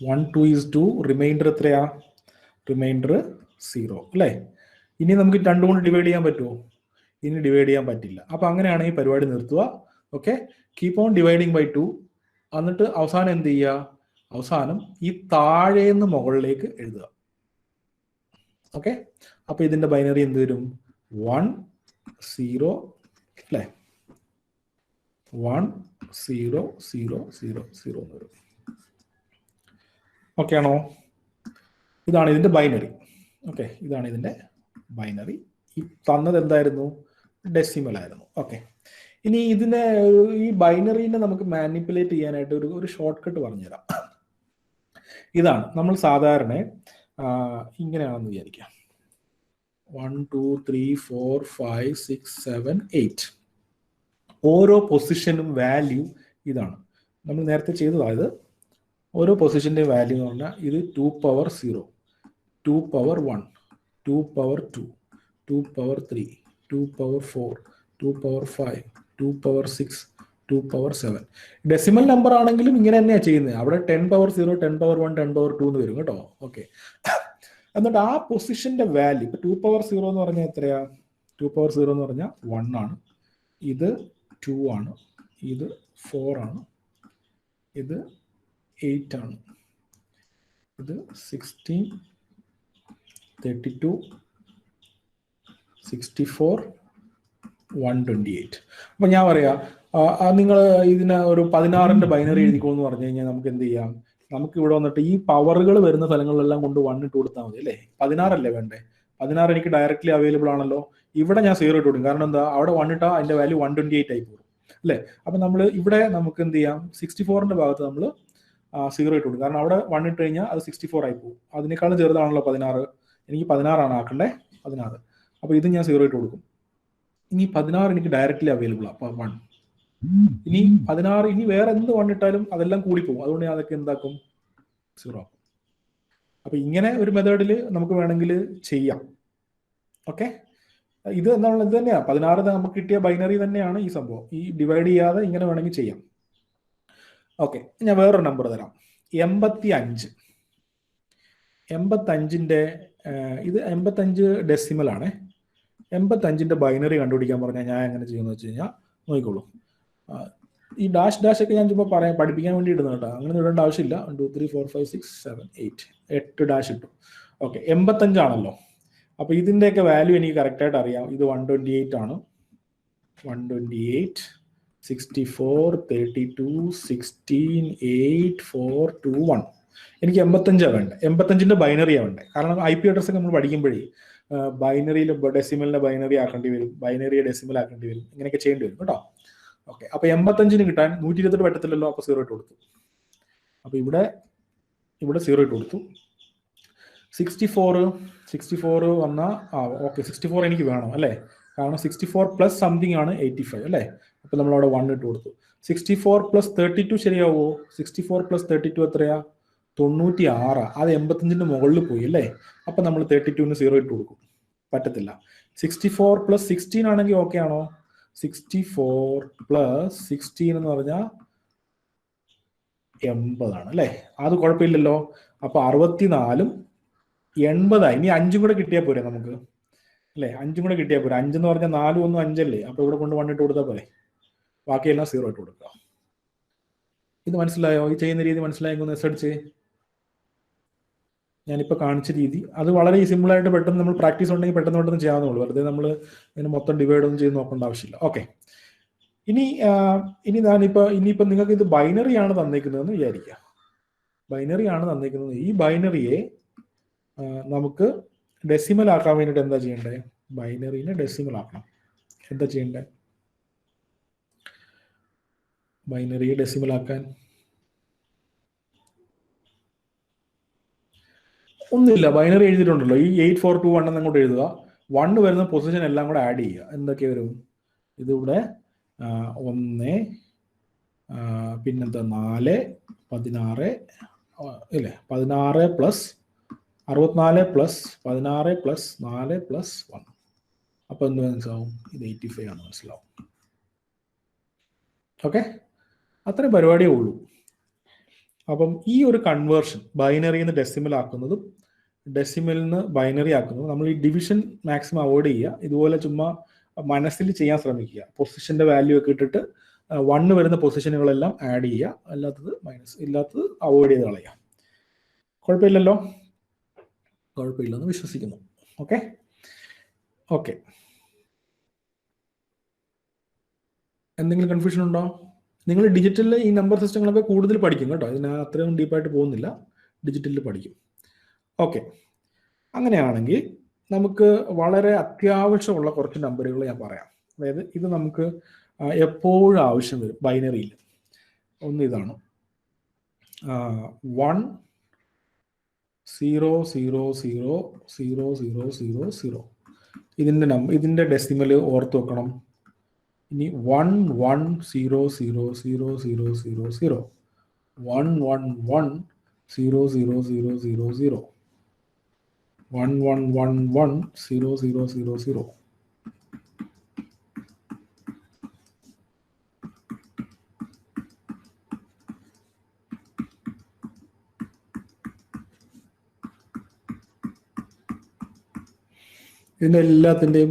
1 2 is 2. Reminder എത്രയാ? റിമൈൻഡർ 0 അല്ലേ? ഇനി നമുക്ക് 2 കൊണ്ട് ഡിവൈഡ് ചെയ്യാൻ പറ്റുമോ? ഇനി ഡിവൈഡ് ചെയ്യാൻ പറ്റില്ല. അപ്പൊ അങ്ങനെയാണെങ്കിൽ പരിപാടി നിർത്തുക. Okay, keep on dividing by 2. എന്നിട്ട് അവസാനം എന്ത് ചെയ്യുക? അവസാനം ഈ താഴേന്ന് മുകളിലേക്ക് എഴുതുക. ഓക്കെ, അപ്പൊ ഇതിന്റെ ബൈനറി എന്ത് വരും? 1 0 അല്ലേ? 1 0 0 0 0 എന്ന് വരും. ഓക്കെ ആണോ? ഇതാണ് ഇതിന്റെ ബൈനറി. ഓക്കെ, ഇതാണ് ഇതിന്റെ ബൈനറി. ഈ തന്നത് എന്തായിരുന്നു? ഡെസിമൽ ആയിരുന്നു. ഓക്കെ, ഇനി ഇതിനെ ഈ ബൈനറിനെ നമുക്ക് മാനിപ്പുലേറ്റ് ചെയ്യാനായിട്ട് ഒരു ഷോർട്ട് കട്ട് പറഞ്ഞുതരാം. ഇതാണ് നമ്മൾ സാധാരണ ഇങ്ങനെയാണെന്ന് വിചാരിക്കാം. 1 2 3 4 5 6 7 8. ഓരോ പൊസിഷനും വാല്യൂ ഇതാണ്. നമ്മൾ നേരത്തെ ചെയ്തതായത് ഓരോ പൊസിഷന്റെ വാല്യൂ എന്ന് പറഞ്ഞാൽ ഇത് 2 power 0, 2 power 1, 2 power 2, 2 power 3, 2 power 4, 2 power 5, 2 power 6, 2 power 7. Decimal number ആണെങ്കിലും ഇങ്ങനെ തന്നെയാണ് ചെയ്യുന്നത്. അവിടെ 10 power 0, 10 power 1, 10 power 2 എന്ന് വരും കേട്ടോ. ഓക്കെ, എന്നിട്ട് ആ പൊസിഷന്റെ വാല്യൂ ഇപ്പൊ 2 power 0 എന്ന് പറഞ്ഞാൽ എത്രയാ? 2 power 0 എന്ന് പറഞ്ഞാൽ 1 ആണ്. ഇത് 2 ആണ്. ഇത് 4 ആണ്. ഇത് 8 ആണ്. ഇത് 16, 32, 64, 128. അപ്പൊ ഞാൻ പറയാ, നിങ്ങൾ ഇതിന് ഒരു 16ന്റെ ബൈനറി എഴുതിക്കോന്ന് പറഞ്ഞു കഴിഞ്ഞാൽ നമുക്ക് എന്ത് ചെയ്യാം? നമുക്ക് ഇവിടെ വന്നിട്ട് ഈ പവറുകൾ വരുന്ന സ്ഥലങ്ങളിലെല്ലാം കൊണ്ട് 1 ഇട്ട് കൊടുത്താൽ മതി അല്ലേ? 16 അല്ലേ വേണ്ടേ? 16 എനിക്ക് ഡയറക്റ്റ്ലി അവൈലബിൾ ആണല്ലോ. ഇവിടെ ഞാൻ 0 ഇട്ട് കൊടുക്കും. കാരണം എന്താ? അവിടെ 1 ഇട്ടാൽ അതിന്റെ വാല്യൂ 128 ആയി പോകും അല്ലേ? അപ്പൊ നമ്മൾ ഇവിടെ നമുക്ക് എന്ത് ചെയ്യാം? 64ന്റെ ഭാഗത്ത് നമ്മൾ 0 ഇട്ട് കൊടുക്കും. കാരണം അവിടെ 1 ഇട്ട് കഴിഞ്ഞാൽ അത് 64 ആയി പോകും. അതിനേക്കാളും ചെറുതാണല്ലോ 16. എനിക്ക് 16 ആണ് ആക്കണ്ടേ, 16. അപ്പൊ ഇത് ഞാൻ 0 ഇട്ട് കൊടുക്കും. ഇനി 16 എനിക്ക് ഡയറക്റ്റ്ലി അവൈലബിൾ ആണ്. അപ്പൊ 1. ഇനി 16 ഇനി വേറെ എന്ത് 1 ഇട്ടാലും അതെല്ലാം കൂടി പോകും. അതുകൊണ്ട് ഞാൻ അതൊക്കെ എന്താക്കും? 0 ആക്കും. അപ്പൊ ഇങ്ങനെ ഒരു മെത്തേഡിൽ നമുക്ക് വേണമെങ്കിൽ ചെയ്യാം. ഓക്കെ, ഇത് എന്താണ്? ഇത് തന്നെയാണ് 16 നമുക്ക് കിട്ടിയ ബൈനറി തന്നെയാണ് ഈ സംഭവം. ഈ ഡിവൈഡ് ചെയ്യാതെ ഇങ്ങനെ വേണമെങ്കിൽ ചെയ്യാം. ഓക്കെ, ഞാൻ വേറൊരു നമ്പർ തരാം. 85. 85ന്റെ ഇത് 85 ഡെസിമൽ ആണ്. 85ന്റെ ബൈനറി കണ്ടുപിടിക്കാൻ പറഞ്ഞാൽ ഞാൻ എങ്ങനെ ചെയ്യുമെന്ന് വെച്ച് കഴിഞ്ഞാൽ നോക്കിക്കോളൂ. ഈ ഡാഷ് ഒക്കെ ഞാൻ ചുമ്മാ പഠിപ്പിക്കാൻ വേണ്ടി ഇടുന്നത് കേട്ടോ. അങ്ങനെ ഇടേണ്ട ആവശ്യമില്ല. 1 2 3 4 5 6 7 8 ഡാഷ് ഇട്ടു. ഓക്കെ, 85 ആണല്ലോ. അപ്പൊ ഇതിന്റെയൊക്കെ വാല്യൂ എനിക്ക് കറക്റ്റായിട്ട് അറിയാം. ഇത് 128 ആണ്. 128, 64, 32, 16, 8, 4, 2, 1. എനിക്ക് 85 വേണ്ടേ. 85ന്റെ ബൈനറിയാണ് വേണ്ടേ. കാരണം IP അഡ്രസ്സൊക്കെ നമ്മൾ പഠിക്കുമ്പോഴേ ബൈനറിയിൽ ഡെസിമലിനെ ബൈനറി ആക്കേണ്ടി വരും, ബൈനറിയെ ഡെസിമൽ ആക്കേണ്ടി വരും, ഇങ്ങനെയൊക്കെ ചെയ്യേണ്ടി വരും കേട്ടോ. ഓക്കെ, അപ്പൊ 85 കിട്ടാൻ 128 പറ്റത്തില്ലല്ലോ, അപ്പൊ 0 ഇട്ട് കൊടുത്തു. അപ്പൊ ഇവിടെ 0 ഇട്ട് കൊടുത്തു. 64 വന്നാൽ ഓക്കെ 64 എനിക്ക് വേണം അല്ലേ, കാരണം 64 പ്ലസ് സംതിങ് ആണ് 85 അല്ലേ. അപ്പൊ നമ്മൾ അവിടെ 1 ഇട്ട് കൊടുത്തു. 64 പ്ലസ് 32 ശരിയാവോ? 64 പ്ലസ് 32 എത്രയാ? 96. അത് 85ന്റെ മുകളിൽ പോയി അല്ലേ. അപ്പൊ നമ്മൾ 32ന് 0 ഇട്ട് കൊടുക്കും, പറ്റത്തില്ല. 64 പ്ലസ് 16 ആണെങ്കിൽ ഓക്കെ ആണോ? 64 പ്ലസ് 16 എന്ന് പറഞ്ഞാൽ 80 ആണ് അല്ലേ, അത് കുഴപ്പമില്ലല്ലോ. അപ്പൊ 64ഉം 80. ഇനി 5 കൂടെ കിട്ടിയാൽ പോരെ നമുക്ക് അല്ലേ, 5 കൂടെ കിട്ടിയാൽ പോരെ. 5 എന്ന് പറഞ്ഞാൽ 4 1 5 അല്ലേ, അപ്പൊ ഇവിടെ കൊണ്ട് 1 ഇട്ട് കൊടുത്താൽ പോരെ, ബാക്കിയെല്ലാം 0 ഇട്ട് കൊടുക്കുക. ഇത് മനസ്സിലായോ? ഈ ചെയ്യുന്ന രീതി മനസ്സിലായെങ്കിൽ എസ് അടിച്ച്. ഞാനിപ്പോൾ കാണിച്ച രീതി അത് വളരെ സിമ്പിളായിട്ട് പെട്ടെന്ന് നമ്മൾ പ്രാക്ടീസ് ഉണ്ടെങ്കിൽ പെട്ടെന്ന് ചെയ്യാവുന്നുള്ളൂ. വെറുതെ നമ്മൾ ഇതിന് മൊത്തം ഡിവൈഡ് ഒന്നും ചെയ്ത് നോക്കേണ്ട ആവശ്യമില്ല. ഓക്കെ, ഇനിയിപ്പോൾ നിങ്ങൾക്ക് ഇത് ബൈനറി ആണ് തന്നേക്കുന്നതെന്ന് വിചാരിക്കുക. ബൈനറി ആണ് തന്നേക്കുന്നത്. ഈ ബൈനറിയെ നമുക്ക് ഡെസിമൽ ആക്കാൻ വേണ്ടിയിട്ട് എന്താ ചെയ്യേണ്ടത്? ബൈനറിനെ ഡെസിമൽ ആക്കണം. എന്താ ചെയ്യേണ്ടത്? ബൈനറിയെ ഡെസിമൽ ആക്കാൻ ഒന്നുമില്ല. ബൈനറി എഴുതിയിട്ടുണ്ടല്ലോ, ഈ 8421 എന്നങ്ങോട്ട് എഴുതുക. 1 വരുന്ന പൊസിഷൻ എല്ലാം കൂടെ ആഡ് ചെയ്യുക. എന്തൊക്കെ വരും? ഇതിവിടെ 1, പിന്നെന്താ 4, 16 ഇല്ലേ, 16 പ്ലസ് 64 പ്ലസ് 16 പ്ലസ് 4 പ്ലസ് 1. അപ്പൊ എന്ത് മനസ്സിലാവും? ഇത് 85 ആണ് മനസ്സിലാവും. ഓക്കെ, അത്രയും പരിപാടിയേ ഉള്ളൂ. അപ്പം ഈ ഒരു കൺവേർഷൻ ബൈനറിയിൽ നിന്ന് ഡെസിമൽ ആക്കുന്നതും ഡെസിമലിൽ നിന്ന് ബൈനറി ആക്കുന്നതും നമ്മൾ ഈ ഡിവിഷൻ മാക്സിമം അവോയ്ഡ് ചെയ്യുക. ഇതുപോലെ ചുമ്മാ മനസ്സിൽ ചെയ്യാൻ ശ്രമിക്കുക. പൊസിഷന്റെ വാല്യൂ ഒക്കെ ഇട്ടിട്ട് 1 വരുന്ന പൊസിഷനുകളെല്ലാം ആഡ് ചെയ്യുക, അല്ലാത്തത് മൈനസ്, ഇല്ലാത്തത് അവോയ്ഡ് ചെയ്ത് കളയുക. കുഴപ്പമില്ലല്ലോ? കുഴപ്പമില്ലെന്ന് വിശ്വസിക്കുന്നു. ഓക്കെ ഓക്കെ, എന്തെങ്കിലും കൺഫ്യൂഷൻ ഉണ്ടോ? നിങ്ങൾ ഡിജിറ്റലിൽ ഈ നമ്പർ സിസ്റ്റങ്ങളൊക്കെ കൂടുതൽ പഠിക്കും കേട്ടോ, ഇതിന് അത്രയും ഡീപ്പായിട്ട് പോകുന്നില്ല, ഡിജിറ്റലിൽ പഠിക്കും. ഓക്കെ, അങ്ങനെയാണെങ്കിൽ നമുക്ക് വളരെ അത്യാവശ്യമുള്ള കുറച്ച് നമ്പറുകൾ ഞാൻ പറയാം. അതായത് ഇത് നമുക്ക് എപ്പോഴും ആവശ്യം വരും ബൈനറിയിൽ. ഒന്ന് ഇതാണ് 1 0 0 0 0 0 0 0. ഇതിന്റെ ഡെസിമൽ ഓർത്ത് വെക്കണം. ഇനി 1 1 0 0 0 0 0 0 1 1 1 0 0 0 0 0 1 1 1 1 0 0 0 0. ഇതിന്റെ എല്ലാത്തിൻ്റെയും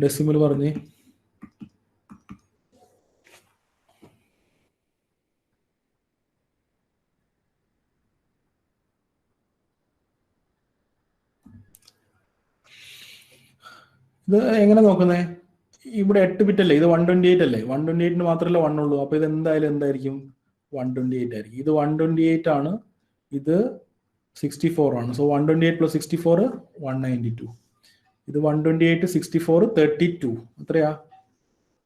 ഡെസിമൽ പറഞ്ഞ് ഇത് എങ്ങനെ നോക്കുന്നേ? ഇവിടെ 8 ബിറ്റ് അല്ലേ, ഇത് 128 അല്ലേ, 128ന് മാത്രമല്ല 1 ഉള്ളൂ. അപ്പൊ ഇത് എന്തായിരിക്കും? 128 ആയിരിക്കും. ഇത് 128 ആണ്, ഇത് 64 ആണ്. So 128 plus 64 192. ഇത് 128 64 32 എത്രയാ?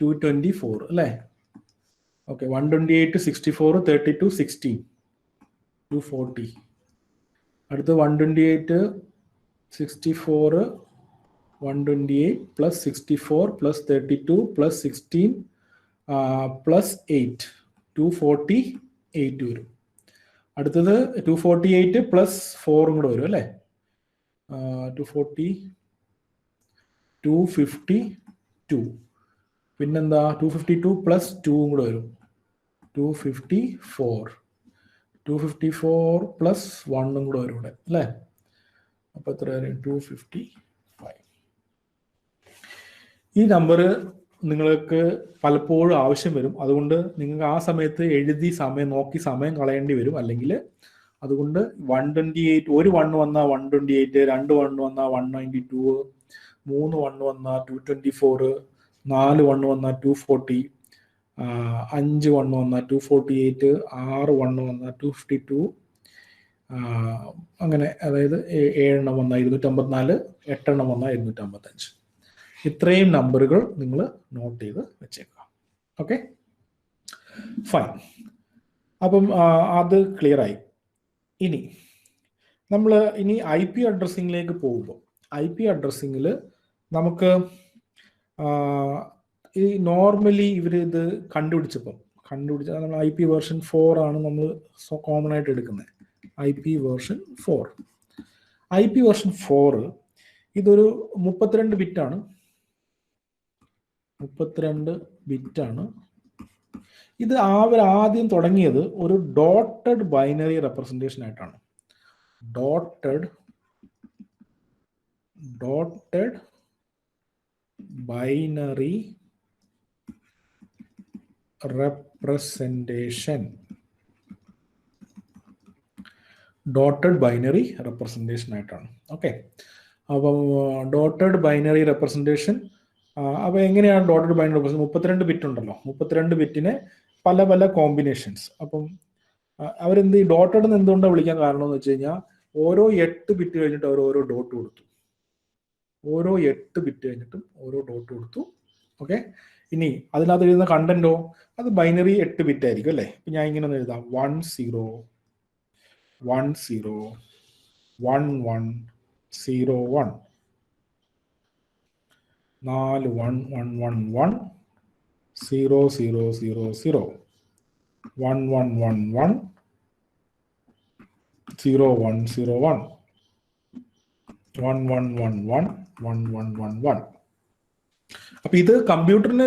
224 അല്ലേ? ഓക്കെ, 128 64 32 16 240. അടുത്ത് 128 64 128 പ്ലസ് 64 പ്ലസ് 32 പ്ലസ് 16 പ്ലസ് 8 248 വരും. അടുത്തത് 248 പ്ലസ് 4 കൂടെ വരും അല്ലേ, 252. പിന്നെന്താ 252 പ്ലസ് 2 കൂടെ വരും 254 പ്ലസ് 1 കൂടെ വരും ഇവിടെ അല്ലേ. അപ്പൊ എത്ര വരും? 255. ഈ നമ്പർ നിങ്ങൾക്ക് പലപ്പോഴും ആവശ്യം വരും. അതുകൊണ്ട് നിങ്ങൾക്ക് ആ സമയത്ത് എഴുതി നോക്കി സമയം കളയേണ്ടി വരും. അല്ലെങ്കിൽ അതുകൊണ്ട് 128, ഒരു 1 വന്നാൽ 128, 2 1 വന്നാൽ 192, 3 1 വന്നാൽ 224, 4 1 വന്നാൽ 240, 5 1 വന്നാൽ 248, 6 1 വന്നാൽ 252, അങ്ങനെ, അതായത് 7 വന്നാൽ 254, 8 വന്നാൽ 255. ഇത്രയും നമ്പറുകൾ നിങ്ങൾ നോട്ട് ചെയ്ത് വെച്ചേക്കുക. Okay, fine. അപ്പം അത് ക്ലിയർ ആയി. ഇനി നമ്മൾ IP അഡ്രസ്സിങ്ങിലേക്ക് പോകുമ്പോൾ, IP അഡ്രസ്സിങ്ങിൽ നമുക്ക് ഈ നോർമലി ഇവർ ഇത് കണ്ടുപിടിച്ച നമ്മൾ IP വേർഷൻ 4 ആണ് നമ്മൾ കോമൺ ആയിട്ട് എടുക്കുന്നത്. IP version 4. IP വേർഷൻ 4 ഇതൊരു 32 ബിറ്റാണ്. 32 ബിറ്റാണ്. ഇത് അവർ ആദ്യം തുടങ്ങിയത് ഒരു ഡോട്ടഡ് ബൈനറി റെപ്രസെന്റേഷൻ ആയിട്ടാണ്. Dotted binary representation. Dotted binary representation ആയിട്ടാണ്. ഓക്കെ, അപ്പം ഡോട്ടഡ് ബൈനറി റെപ്രസെന്റേഷൻ, അപ്പോൾ എങ്ങനെയാണ് ഡോട്ടഡ് ബൈനറി റെപ്രസെന്റേഷൻ? 32 ബിറ്റ് ഉണ്ടല്ലോ, 32 ബിറ്റിനെ പല പല കോമ്പിനേഷൻസ്. അപ്പം അവരെന്ത് ഈ ഡോട്ടഡ് എന്ന് എന്തുകൊണ്ടാണ് വിളിക്കാൻ കാരണം എന്ന് വെച്ച് കഴിഞ്ഞാൽ, ഓരോ 8 ബിറ്റ് കഴിഞ്ഞിട്ട് അവർ ഓരോ ഡോട്ട് കൊടുത്തു. ഓരോ 8 ബിറ്റ് കഴിഞ്ഞിട്ടും ഓരോ ഡോട്ട് കൊടുത്തു. ഓക്കെ, ഇനി അതിനകത്ത് എഴുതുന്ന കണ്ടന്റോ അത് ബൈനറി 8 ബിറ്റ് ആയിരിക്കും അല്ലേ. ഇപ്പം ഞാൻ ഇങ്ങനെ ഒന്ന് എഴുതാം, 1 0 1 0 1 1 0 1 4 1 1 1 1 0 0 0 0 1 1 1 1 0 1 0 1 1 1 1 1 1 1 1 1. അപ്പൊ ഇത് കമ്പ്യൂട്ടറിന്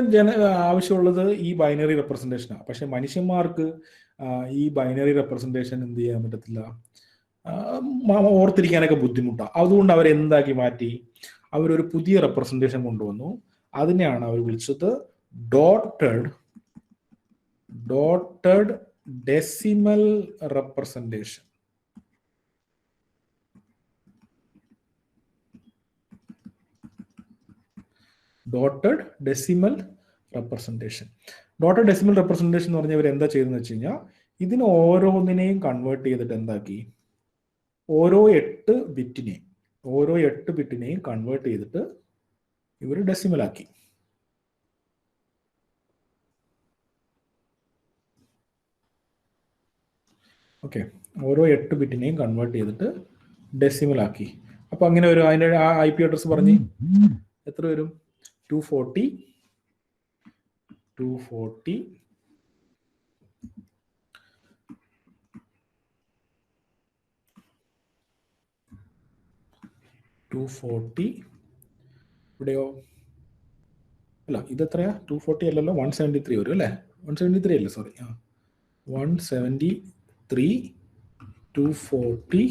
ആവശ്യമുള്ളത് ഈ ബൈനറി റെപ്രസെന്റേഷനാണ്. പക്ഷെ മനുഷ്യന്മാർക്ക് ഈ ബൈനറി റെപ്രസെന്റേഷൻ എന്ത് ചെയ്യാൻ പറ്റത്തില്ല, ഓർത്തിരിക്കാനൊക്കെ ബുദ്ധിമുട്ടാണ്. അതുകൊണ്ട് അവർ എന്താക്കി മാറ്റി, അവരൊരു പുതിയ റെപ്രസെന്റേഷൻ കൊണ്ടുവന്നു. അതിനെയാണ് അവർ വിളിച്ചത് dotted decimal representation. Dotted decimal representation. Dotted decimal representation എന്ന് പറഞ്ഞാൽ ഇവർ എന്താ ചെയ്തെന്ന് വെച്ച് കഴിഞ്ഞാൽ, ഇതിന് ഓരോന്നിനെയും കൺവേർട്ട് ചെയ്തിട്ട് എന്താക്കി, ഓരോ 8 ബിറ്റിനെയും കൺവേർട്ട് ചെയ്തിട്ട് ഇവർ ഡെസിമലാക്കി. ഓക്കെ, ഓരോ 8 ബിറ്റിനെയും കൺവേർട്ട് ചെയ്തിട്ട് ഡെസിമലാക്കി. അപ്പൊ അങ്ങനെ ഒരു അതിന്റെ ആ IP അഡ്രസ് പറഞ്ഞ് എത്ര വരും? 240 240. ഇവിടെയോ അല്ല, ഇതെത്രയാ? 240 അല്ലല്ലോ, 173 വരും അല്ലേ? 173 അല്ലേ, സോറി. 173 240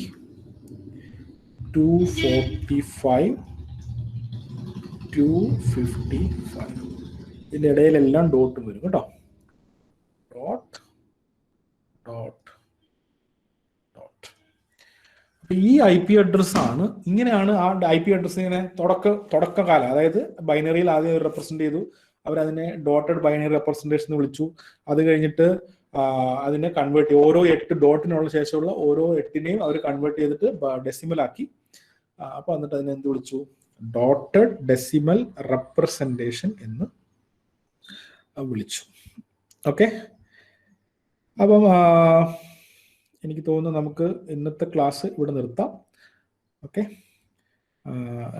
245 255. ഇതിൻ്റെ ഇടയിലെല്ലാം ഡോട്ടും വരും കേട്ടോ. ഡോട്ട്. അപ്പൊ ഈ IP അഡ്രസ് ആണ്, ഇങ്ങനെയാണ് ആ IP അഡ്രസ് ഇങ്ങനെ തുടക്കകാലം, അതായത് ബൈനറിയിൽ ആദ്യം റെപ്രസെന്റ് ചെയ്തു, അവരതിനെ ഡോട്ടഡ് ബൈനറി റെപ്രസെന്റേഷൻ എന്ന് വിളിച്ചു. അത് കഴിഞ്ഞിട്ട് അതിനെ കൺവേർട്ട് ചെയ്തു, ഓരോ 8 ഡോട്ടിനുള്ള ശേഷമുള്ള ഓരോ 8നെയും അവർ കൺവേർട്ട് ചെയ്തിട്ട് ഡെസിമൽ ആക്കി. അപ്പൊ എന്നിട്ട് അതിനെ എന്ത് വിളിച്ചു? ഡോട്ടഡ് ഡെസിമൽ റെപ്രസെന്റേഷൻ എന്ന് വിളിച്ചു. ഓക്കെ, അപ്പം എനിക്ക് തോന്നുന്നു നമുക്ക് ഇന്നത്തെ ക്ലാസ് ഇവിടെ നിർത്താം. ഓക്കെ,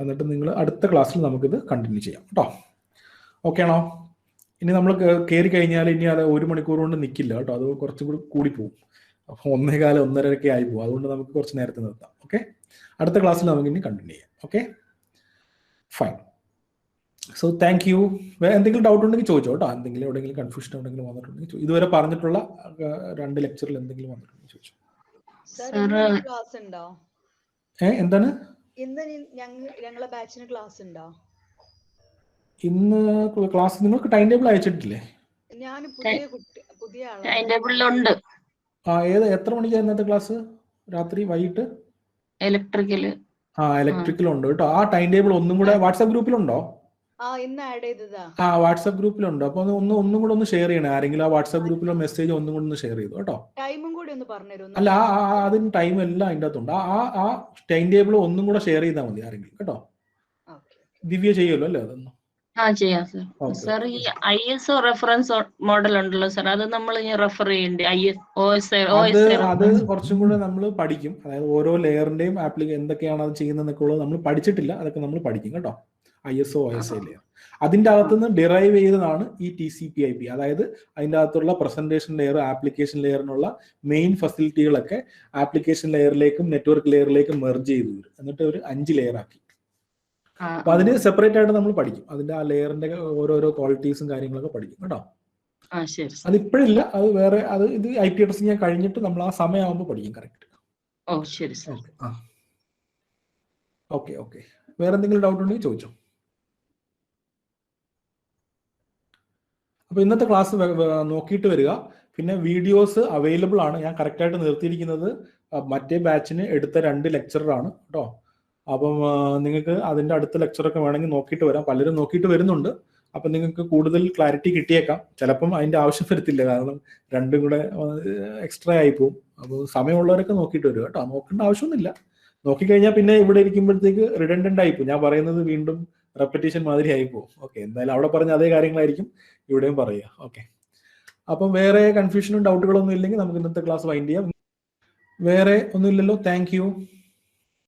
എന്നിട്ട് നിങ്ങൾ അടുത്ത ക്ലാസ്സിൽ നമുക്കിത് കണ്ടിന്യൂ ചെയ്യാം കേട്ടോ. ഓക്കെ ആണോ? ഇനി നമ്മൾ കയറി കഴിഞ്ഞാൽ ഇനി അത് 1 മണിക്കൂർ കൊണ്ട് നിൽക്കില്ല കേട്ടോ, അത് കുറച്ചും കൂടി പോകും. അപ്പോൾ 1:15 1:30 ആയി പോകും. അതുകൊണ്ട് നമുക്ക് കുറച്ച് നേരത്തെ നിർത്താം. ഓക്കെ, അടുത്ത ക്ലാസ്സിൽ നമുക്ക് ഇനി കണ്ടിന്യൂ ചെയ്യാം. Okay, fine. So thank you. എന്തെങ്കിലും ഡൗട്ട് ഉണ്ടെങ്കിൽ ചോദിച്ചോ കേട്ടോ. എന്തെങ്കിലും എവിടെയെങ്കിലും കൺഫ്യൂഷൻ ഉണ്ടെങ്കിലും വന്നിട്ടുണ്ടെങ്കിൽ ഇതുവരെ പറഞ്ഞിട്ടുള്ള 2 ലെക്ചറിൽ എന്തെങ്കിലും വന്നിട്ടുണ്ടെങ്കിൽ ചോദിച്ചോ. എന്താണ് ഇന്ന് ക്ലാസ്? നിങ്ങൾക്ക് ടൈം ടേബിൾ അയച്ചിട്ടില്ലേ? എത്ര മണിക്കാണ് ഇന്നത്തെ ക്ലാസ്? രാത്രി, വൈകിട്ട്? ഇലക്ട്രിക്കൽ ഉണ്ട് കേട്ടോ. ആ ടൈം ടേബിൾ ഒന്നും കൂടെ വാട്സാപ്പ് ഗ്രൂപ്പിലുണ്ടോ? ഇന്ന് ആഡ് ചെയ്തതാ. വാട്സാപ്പ് ഗ്രൂപ്പിലുണ്ട്. അപ്പൊ ഒന്നും കൂടെ ഒന്ന് ഷെയർ ചെയ്യണേ. ആരെങ്കിലും ആ വാട്സാപ്പ് ഗ്രൂപ്പിലോ മെസ്സേജ് ഒന്നും കൂടെ ഒന്ന് ഷെയർ ചെയ്തു കേട്ടോ. ടൈമും കൂടി ഒന്ന് പറഞ്ഞുതരും. അല്ല, അതിന് ടൈം എല്ലാം അതിൻ്റെ അകത്തുണ്ട്. ആ ടൈം ടേബിൾ ഒന്നും കൂടെ ഷെയർ ചെയ്താൽ മതി ആരെങ്കിലും കേട്ടോ. ദിവ്യ ചെയ്യുമല്ലോ അല്ലേ അതൊന്നും? ചെയ്യാം സർ. സർ, ഈ ISO റെഫറൻസ് മോഡൽ ഉണ്ടല്ലോ സർ, അത് നമ്മൾ റെഫർ ചെയ്യണ്ടേ? അത് കുറച്ചും കൂടെ നമ്മൾ പഠിക്കും. അതായത് ഓരോ ലെയറിന്റെയും എന്തൊക്കെയാണ് അത് ചെയ്യുന്നതെന്നൊക്കെ ഉള്ളത് നമ്മൾ പഠിച്ചിട്ടില്ല. അതൊക്കെ നമ്മൾ പഠിക്കും കേട്ടോ. ISO OSI ലെയർ അതിൻ്റെ അകത്തുനിന്ന് ഡിറൈവ് ചെയ്തതാണ് ഈ TCP/IP. അതായത് അതിൻ്റെ അകത്തുള്ള പ്രസന്റേഷൻ ലെയർ, ആപ്ലിക്കേഷൻ ലെയറിനുള്ള മെയിൻ ഫെസിലിറ്റികളൊക്കെ ആപ്ലിക്കേഷൻ ലെയറിലേക്കും നെറ്റ്വർക്ക് ലെയറിലേക്കും മെർജ് ചെയ്ത് വരും. എന്നിട്ട് ഒരു 5 ലെയർ ആക്കി. അപ്പൊ അതിന് സെപ്പറേറ്റ് ആയിട്ട് നമ്മൾ പഠിക്കും. അതിന്റെ ആ ലെയറിന്റെ ഓരോരോ ക്വാളിറ്റീസും കാര്യങ്ങളൊക്കെ പഠിക്കും കേട്ടോ. അതിപ്പോഴില്ല, അത് വേറെ. ഇത് IP അഡ്രസ്സിംഗ് ഞാൻ കഴിഞ്ഞിട്ട് നമ്മൾ ആ സമയമാകുമ്പോൾ പഠിക്കും. കറക്റ്റ്. ഓക്കെ. വേറെ എന്തെങ്കിലും ഡൗട്ട് ഉണ്ടെങ്കിൽ ചോദിച്ചോ. അപ്പൊ ഇന്നത്തെ ക്ലാസ് നോക്കിയിട്ട് വരിക. പിന്നെ വീഡിയോസ് അവൈലബിൾ ആണ്. ഞാൻ കറക്റ്റായിട്ട് നിർത്തിയിരിക്കുന്നത് മറ്റേ ബാച്ചിന് എടുത്ത 2 ലെക്ചറാണ് കേട്ടോ. അപ്പം നിങ്ങൾക്ക് അതിൻ്റെ അടുത്ത ലെക്ചറൊക്കെ വേണമെങ്കിൽ നോക്കിയിട്ട് വരാം. പലരും നോക്കിയിട്ട് വരുന്നുണ്ട്. അപ്പം നിങ്ങൾക്ക് കൂടുതൽ ക്ലാരിറ്റി കിട്ടിയേക്കാം. ചിലപ്പം അതിൻ്റെ ആവശ്യം വരത്തില്ല, കാരണം 2 കൂടെ എക്സ്ട്രാ ആയിപ്പോവും. അപ്പോൾ സമയമുള്ളവരൊക്കെ നോക്കിയിട്ട് വരും കേട്ടോ. നോക്കേണ്ട ആവശ്യമൊന്നുമില്ല. നോക്കിക്കഴിഞ്ഞാൽ പിന്നെ ഇവിടെ ഇരിക്കുമ്പോഴത്തേക്ക് റിഡൻഡന്റ് ആയിപ്പോവും. ഞാൻ പറയുന്നത് വീണ്ടും റെപ്പറ്റീഷൻ മാതിരി ആയിപ്പോവും. ഓക്കെ, എന്തായാലും അവിടെ പറഞ്ഞ അതേ കാര്യങ്ങളായിരിക്കും ഇവിടെയും പറയുക. ഓക്കെ, അപ്പം വേറെ കൺഫ്യൂഷനും ഡൗട്ടുകളൊന്നും ഇല്ലെങ്കിൽ നമുക്ക് ഇന്നത്തെ ക്ലാസ് വൈൻഡ് ചെയ്യാം. വേറെ ഒന്നുമില്ലല്ലോ. Thank you.